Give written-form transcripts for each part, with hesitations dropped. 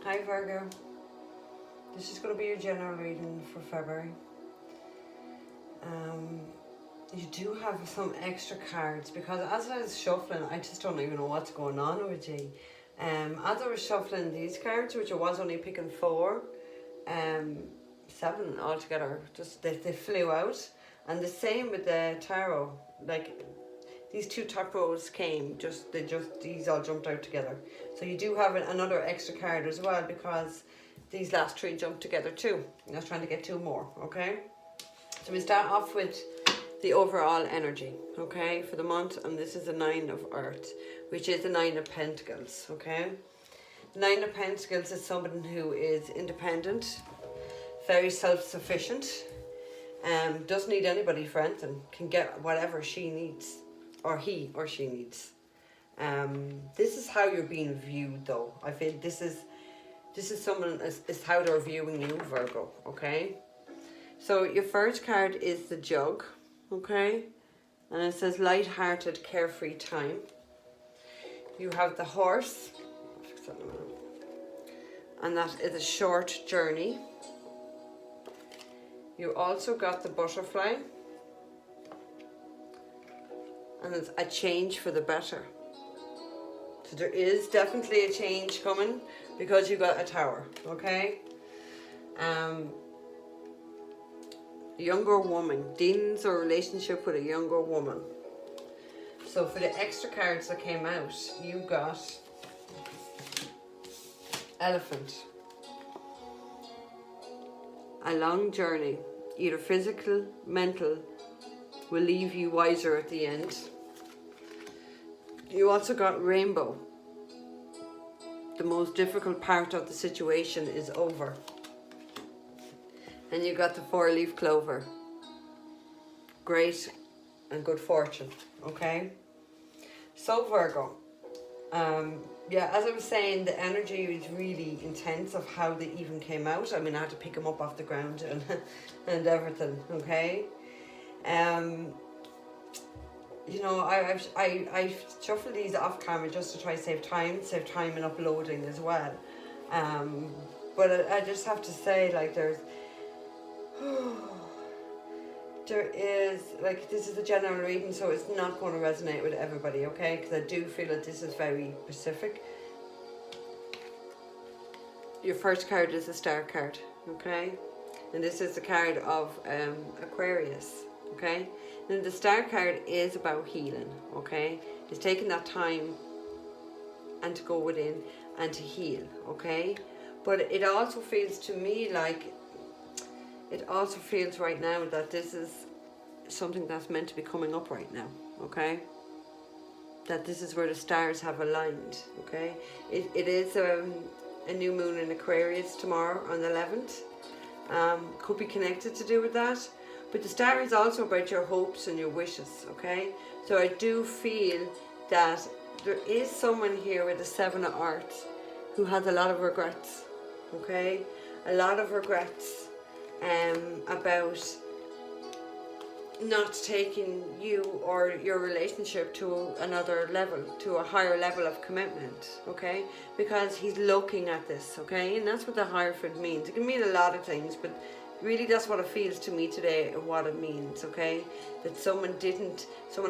Hi Virgo, this is going to be your general reading for February. You do have some extra cards because as I was shuffling, I just don't even know what's going on with you. As I was shuffling these cards, which I was only picking 4, 7 altogether, just they flew out. And the same with the tarot, like these 2 top rows came, these all jumped out together. So you do have another extra card as well because these last 3 jumped together too. I was trying to get 2 more, okay? So we start off with the overall energy, okay, for the month, and this is the 9 of Earth, which is the 9 of Pentacles, okay? The 9 of Pentacles is someone who is independent, very self-sufficient, doesn't need anybody for anything, can get whatever she needs, or he or she needs. This is how you're being viewed, though. I feel this is someone is how they're viewing you, Virgo, okay? So your first card is the Jug, okay? And it says light-hearted, carefree time. You have the Horse, and that is a short journey. You also got the Butterfly, and it's a change for the better. So there is definitely a change coming because you got a Tower, okay? Younger woman, dealings or relationship with a younger woman. So for the extra cards that came out, you got Elephant. A long journey, either physical, mental, will leave you wiser at the end. You also got Rainbow. The most difficult part of the situation is over. And you got the 4-leaf clover. Great and good fortune, okay? So Virgo, yeah, as I was saying, the energy is really intense of how they even came out. I mean, I had to pick them up off the ground and, and everything, okay? You know, I shuffle these off camera just to try to save time in uploading as well. But I just have to say, like, there is, like, this is a general reading, so it's not going to resonate with everybody, okay? Because I do feel that this is very specific. Your first card is a Star card, okay? And this is the card of Aquarius, okay? And the Star card is about healing, okay? It's taking that time and to go within and to heal, okay? But it also feels to me like, it also feels right now that this is something that's meant to be coming up right now, okay? That this is where the stars have aligned, okay? It is a new moon in Aquarius tomorrow on the 11th. Could be connected to do with that. But the star is also about your hopes and your wishes, okay? So I do feel that there is someone here with the 7 of Hearts who has a lot of regrets, okay? A lot of regrets about not taking you or your relationship to another level, to a higher level of commitment, okay? Because he's looking at this, okay? And that's what the Hierophant means. It can mean a lot of things, but really that's what it feels to me today and what it means, okay? That someone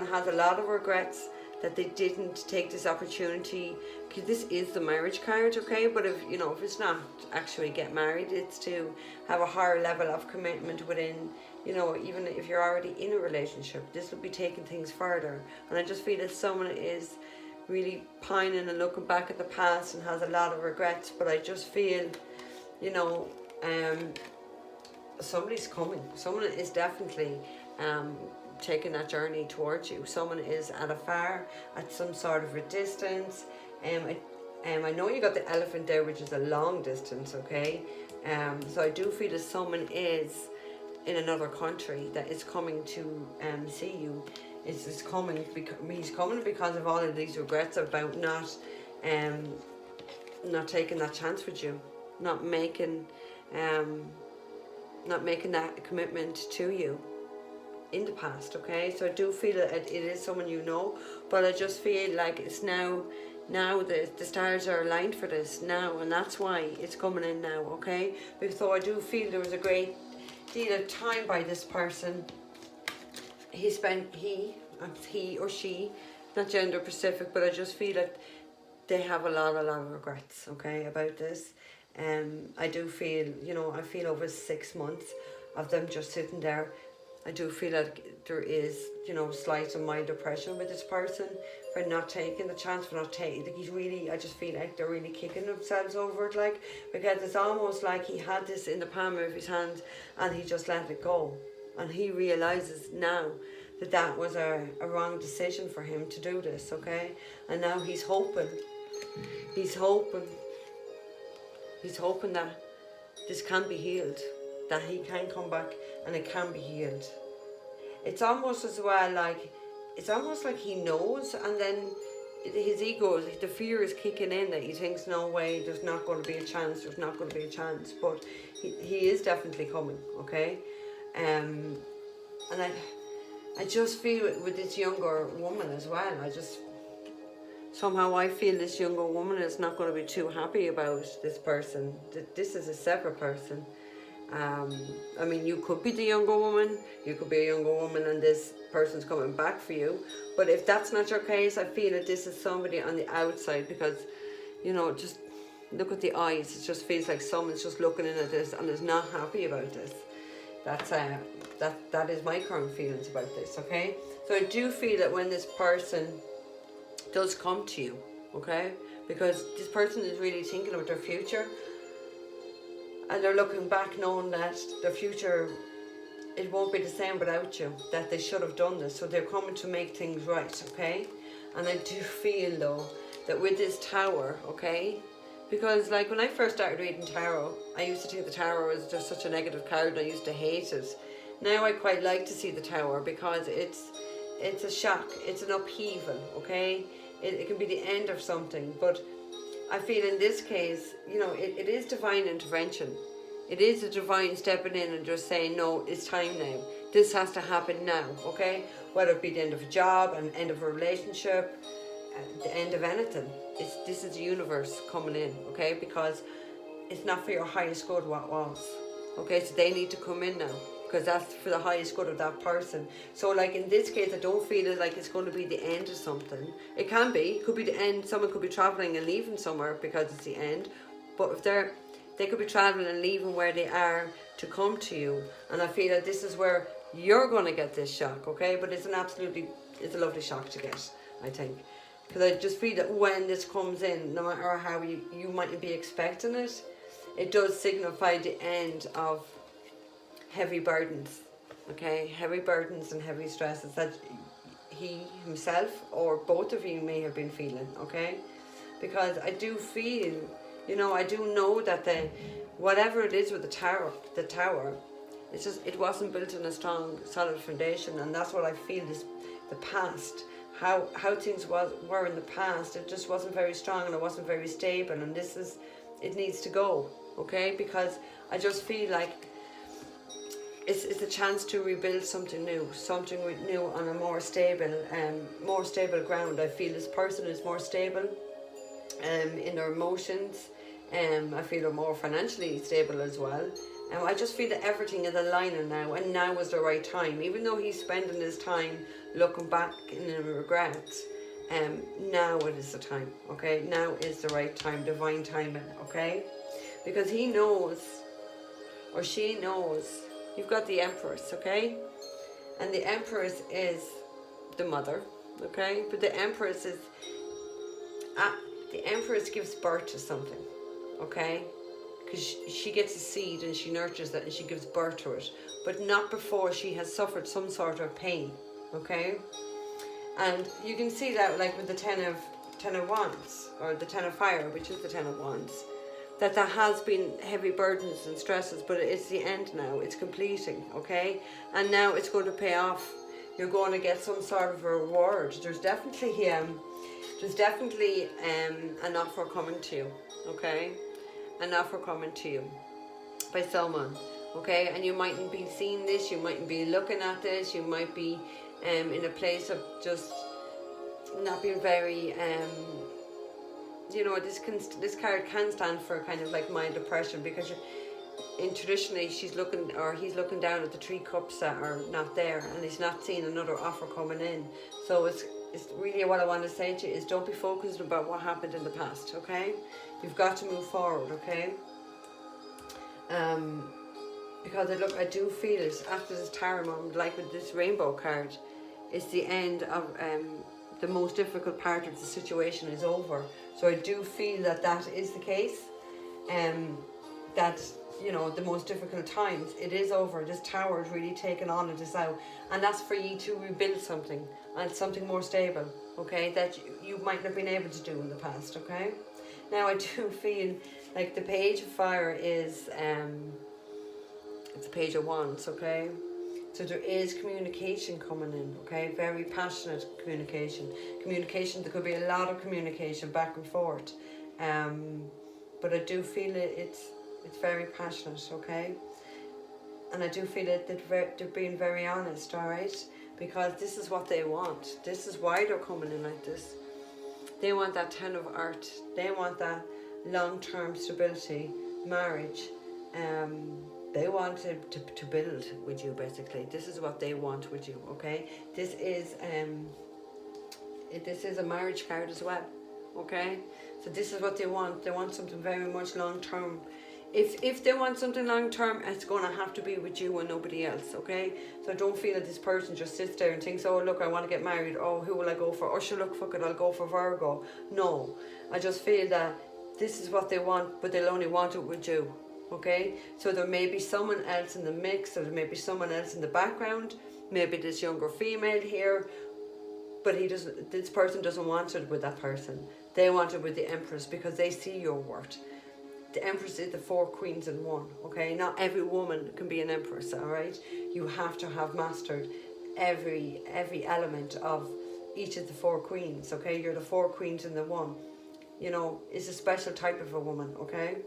has a lot of regrets that they didn't take this opportunity, because this is the marriage card, okay? But if it's not actually get married, it's to have a higher level of commitment within, even if you're already in a relationship, this will be taking things further. And I just feel that someone is really pining and looking back at the past and has a lot of regrets, but I just feel, somebody's coming. Someone is definitely taking that journey towards you. Someone is at some sort of a distance. I know you got the Elephant there, which is a long distance, okay? So I do feel that someone is in another country that is coming to see you. He's coming because of all of these regrets about not taking that chance with you, not making that commitment to you in the past, okay? So I do feel that it is someone but I just feel like it's now Now the stars are aligned for this now, and that's why it's coming in now, okay? Because so I do feel there was a great deal of time by this person. He or she, not gender specific, but I just feel that they have a lot of regrets, okay, about this. I do feel, you know, I feel over 6 months of them just sitting there. I do feel that there is, you know, slight and mild depression with this person for not taking the chance, for not taking, like he's really, I just feel like they're really kicking themselves over it, like, because it's almost like he had this in the palm of his hand and he just let it go. And he realises now that that was a wrong decision for him to do this, okay? And now he's hoping that this can be healed, that he can come back and it can be healed. It's almost as well like, it's almost like he knows, and then his ego, the fear is kicking in that he thinks, no way, there's not going to be a chance, but he is definitely coming, okay? And I just feel with this younger woman as well, somehow I feel this younger woman is not going to be too happy about this person. This is a separate person. I mean, you could be the younger woman, you could be a younger woman and this person's coming back for you. But if that's not your case, I feel that this is somebody on the outside, because, you know, just look at the eyes. It just feels like someone's just looking in at this and is not happy about this. That is my current feelings about this, okay? So I do feel that when this person does come to you, okay, because this person is really thinking about their future, and they're looking back knowing that their future, it won't be the same without you, that they should have done this, so they're coming to make things right, okay? And I do feel though that with this tower, okay, because like when I first started reading tarot, I used to think the tower was just such a negative card and I used to hate it. Now I quite like to see the tower because it's a shock, it's an upheaval, okay? It can be the end of something, but I feel in this case, you know, it is divine intervention. It is a divine stepping in and just saying, no, it's time now. This has to happen now, okay? Whether it be the end of a job, an end of a relationship, the end of anything. This is the universe coming in, okay? Because it's not for your highest good what was, okay? So they need to come in now, because that's for the highest good of that person. So like in this case, I don't feel it like it's going to be the end of something. It can be, it could be the end. Someone could be traveling and leaving somewhere because it's the end. But if they could be traveling and leaving where they are to come to you. And I feel that this is where you're going to get this shock, okay? But it's a lovely shock to get, I think. Because I just feel that when this comes in, no matter how you mightn't be expecting it, it does signify the end of heavy burdens, okay? Heavy burdens and heavy stresses that he himself or both of you may have been feeling, okay? Because I do feel, you know, I do know that whatever it is with the tower, it's just, it wasn't built on a strong, solid foundation, and that's what I feel is the past. How things were in the past, it just wasn't very strong and it wasn't very stable, and it needs to go, okay? Because I just feel like it's a chance to rebuild something new on a more stable ground. I feel this person is more stable in their emotions. I feel they're more financially stable as well. I just feel that everything is aligning now, and now is the right time. Even though he's spending his time looking back in regret, now it is the time, okay? Now is the right time, divine timing, okay? Because he knows, or she knows, you've got the Empress, okay? And the Empress is the mother, okay? But the Empress gives birth to something, okay? Because she gets a seed and she nurtures it and she gives birth to it, but not before she has suffered some sort of pain, okay? And you can see that like with the Ten of Wands, or the Ten of Fire, which is the Ten of Wands, that there has been heavy burdens and stresses, but it's the end now, it's completing, okay? And now it's going to pay off. You're going to get some sort of a reward. There's definitely an offer coming to you, okay? An offer coming to you by someone, okay? And you mightn't be seeing this, you mightn't be looking at this, you might be in a place of just not being very you know, this card can stand for kind of like mild depression, because traditionally he's looking down at the 3 cups that are not there, and he's not seeing another offer coming in. So it's really what I want to say to you is, don't be focused about what happened in the past, okay? You've got to move forward, okay? Because I do feel it after this Tarot moment, like with this rainbow card, it's the end of the most difficult part of the situation is over. So I do feel that is the case, that, you know, the most difficult times, it is over. This Tower is really taken on this out, and that's for you to rebuild something, and something more stable, okay, that you might not have been able to do in the past, okay? Now I do feel like the Page of Fire is it's a Page of Wands, okay? So there is communication coming in, okay? Very passionate communication. There could be a lot of communication back and forth. But I do feel it's very passionate, okay? And I do feel that they're being very honest, all right? Because this is what they want. This is why they're coming in like this. They want that 10 of Earth. They want that long-term stability, marriage. They want to build with you, basically. This is what they want with you, okay? This is a marriage card as well, okay? So this is what they want. They want something very much long-term. If they want something long-term, it's going to have to be with you and nobody else, okay? So don't feel that this person just sits there and thinks, oh, look, I want to get married. Oh, who will I go for? Oh, sure, look, fuck it, I'll go for Virgo. No, I just feel that this is what they want, but they'll only want it with you, okay? So there may be someone else in the mix, or there may be someone else in the background, maybe this younger female here, but this person doesn't want it with that person. They want it with the Empress, because they see your worth. The Empress is the 4 queens in one, okay? Not every woman can be an Empress, all right? You have to have mastered every element of each of the 4 queens, okay? You're the 4 queens in the one. You know, it's a special type of a woman, okay?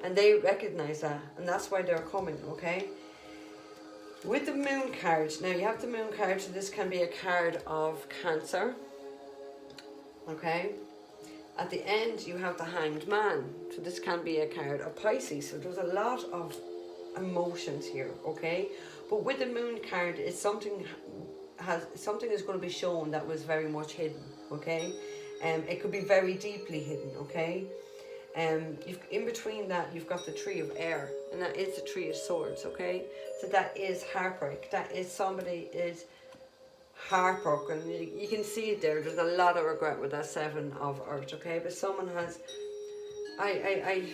And they recognize that, and that's why they're coming, okay? With the Moon card, now you have the Moon card, so this can be a card of Cancer, okay? At the end, you have the Hanged Man, so this can be a card of Pisces. So there's a lot of emotions here, okay? But with the Moon card, it's something is going to be shown that was very much hidden, okay? It could be very deeply hidden, okay? In between that, you've got the Tree of Air, and that is the Tree of Swords, okay? So that is heartbreak. That is somebody is heartbroken. You can see it there. There's a lot of regret with that 7 of Earth, okay? But someone has, I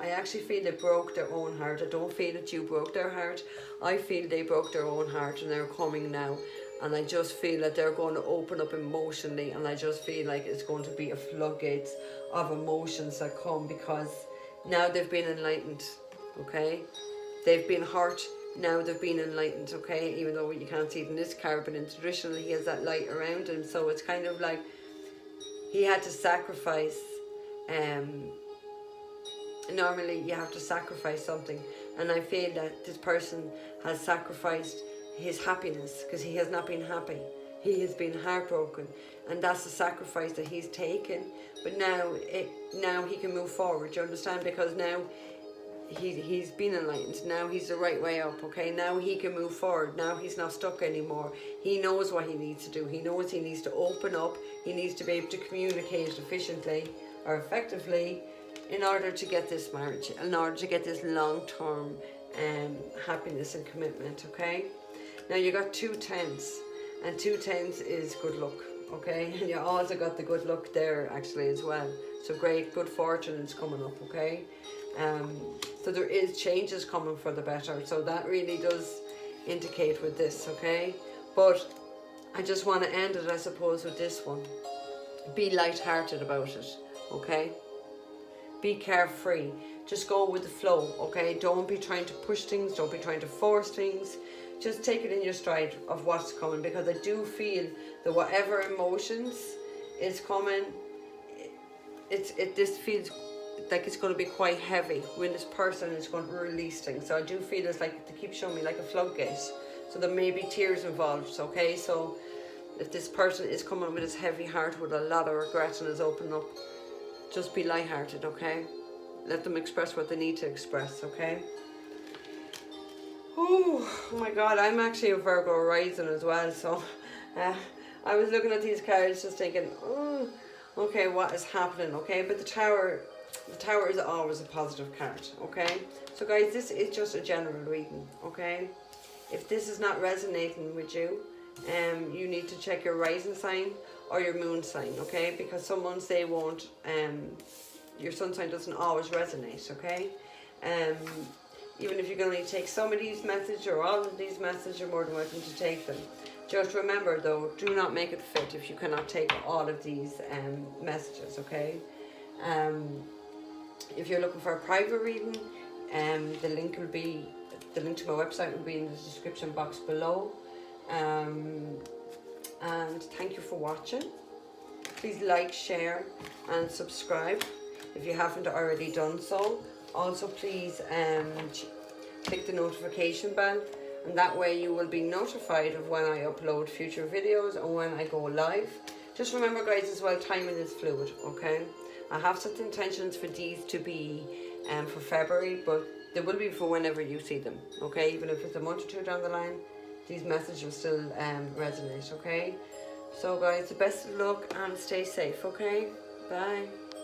actually feel they broke their own heart. I don't feel that you broke their heart. I feel they broke their own heart, and they're coming now. And I just feel that they're going to open up emotionally, and I just feel like it's going to be a floodgates of emotions that come, because now they've been enlightened, okay? They've been hurt. Now they've been enlightened, okay? Even though you can't see it in this card, but in traditionally he has that light around him. So it's kind of like he had to sacrifice. Normally you have to sacrifice something. And I feel that this person has sacrificed his happiness, because he has not been happy. He has been heartbroken. And that's the sacrifice that he's taken. But now he can move forward, do you understand? Because now he's been enlightened. Now he's the right way up, okay? Now he can move forward. Now he's not stuck anymore. He knows what he needs to do. He knows he needs to open up. He needs to be able to communicate efficiently or effectively in order to get this marriage, in order to get this long-term happiness and commitment, okay? Now you got 2 10s, and 2 10s is good luck, okay? And you also got the good luck there actually as well. So great, good fortune is coming up, okay? So there is changes coming for the better. So that really does indicate with this, okay? But I just want to end it, I suppose, with this one. Be light-hearted about it, okay? Be carefree. Just go with the flow, okay? Don't be trying to push things. Don't be trying to force things. Just take it in your stride of what's coming, because I do feel that whatever emotions is coming, this feels like it's going to be quite heavy when this person is going to release things. So I do feel it's like, they keep showing me like a floodgate. So there may be tears involved, okay? So if this person is coming with his heavy heart with a lot of regret and is opening up, just be lighthearted, okay? Let them express what they need to express, okay? Oh my God, I'm actually a Virgo rising as well, so I was looking at these cards just thinking, oh, okay, what is happening, okay? But the Tower is always a positive card, okay? So guys, this is just a general reading, okay? If this is not resonating with you, you need to check your rising sign or your moon sign, okay? Because some months they won't, your sun sign doesn't always resonate, okay? Even if you can only take some of these messages or all of these messages, you're more than welcome to take them. Just remember though, do not make it fit if you cannot take all of these messages, okay? If you're looking for a private reading, the link to my website will be in the description box below. And thank you for watching. Please like, share and subscribe if you haven't already done so. Also please click the notification bell, and that way you will be notified of when I upload future videos and when I go live. Just remember guys as well, timing is fluid, okay? I have set intentions for these to be for February, but they will be for whenever you see them, okay? Even if it's a month or two down the line, these messages will still resonate, okay? So guys, the best of luck and stay safe, okay? Bye.